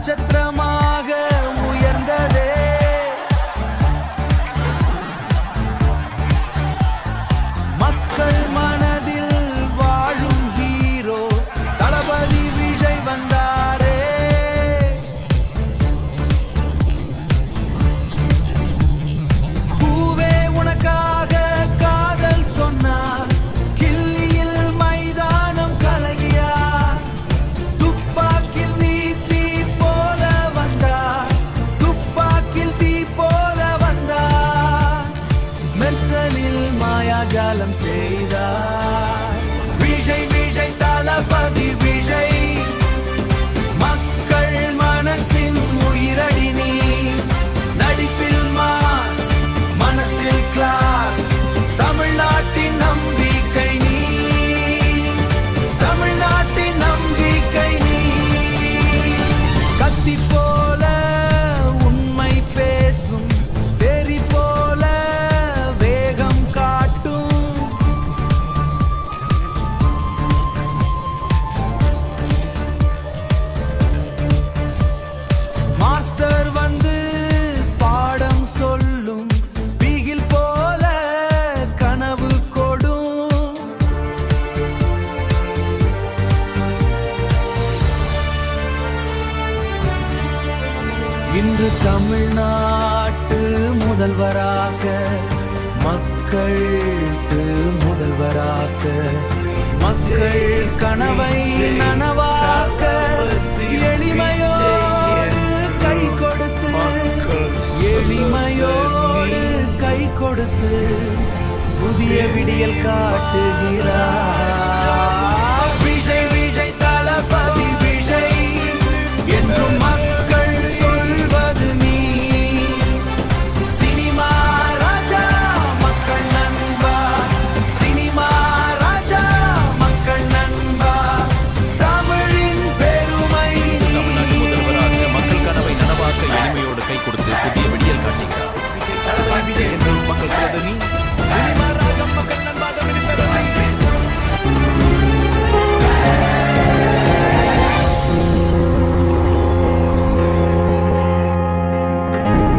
நட்சத்திரமாக உயர்ந்ததே. மக்கள் மனதில் வாழும் ஹீரோ தளபதி விஜய் வந்தாரே. பூவே உனக்காக காதல் சொன்னார், கில்லியில் மைதானம் கலகியா. துப்பாக்கில் நீ தீ போல வந்தார், துப்பாக்கில் தீ போல வந்தார். மெர்சலில் மாயாஜாலம் செய்தார். விஜய் விஜய் தளபதி விஜய், மக்கள் மனசின் உயிரடி நீ. நடிப்பில் மாஸ், மனசில் கிளாஸ், தமிழ்நாட்டின் நம்பிக்கை நீ. தமிழ்நாட்டின் நம்பிக்கை நீ. கத்தி போல உண்மை பேசும், தெறி போல வேகம் காட்டும். மாஸ்டர் வந்து பாடம் சொல்லும், பிகில் போல கனவு கொடும். இன்று தமிழ்நாட்டு முதல்வராக, மக்களுக்கு முதல்வராக, மக்கள் கனவை நனவாக்க, எளிமையோடு கை கொடுத்து, எளிமையோடு கை கொடுத்து புதிய விடியல் காட்டுகிறார். விஜய் விஜய் தளபதி விஜய், என்றும் மக்கள் சொல்வது நீ. சினிமா ராஜா மக்கள் நண்பா, சினிமா ராஜா மக்கள் நண்பா, தமிழின் பெருமை நீ. தமிழ்நாட்டு முதல்வராக மக்கள் கனவை நனவாக்க எளிமையோடு கை கொடுத்து புதிய விடியல் காட்டுகிறார். விஜய் தளபதி விஜய் என்றும் மக்கள் சொல்வது நீ.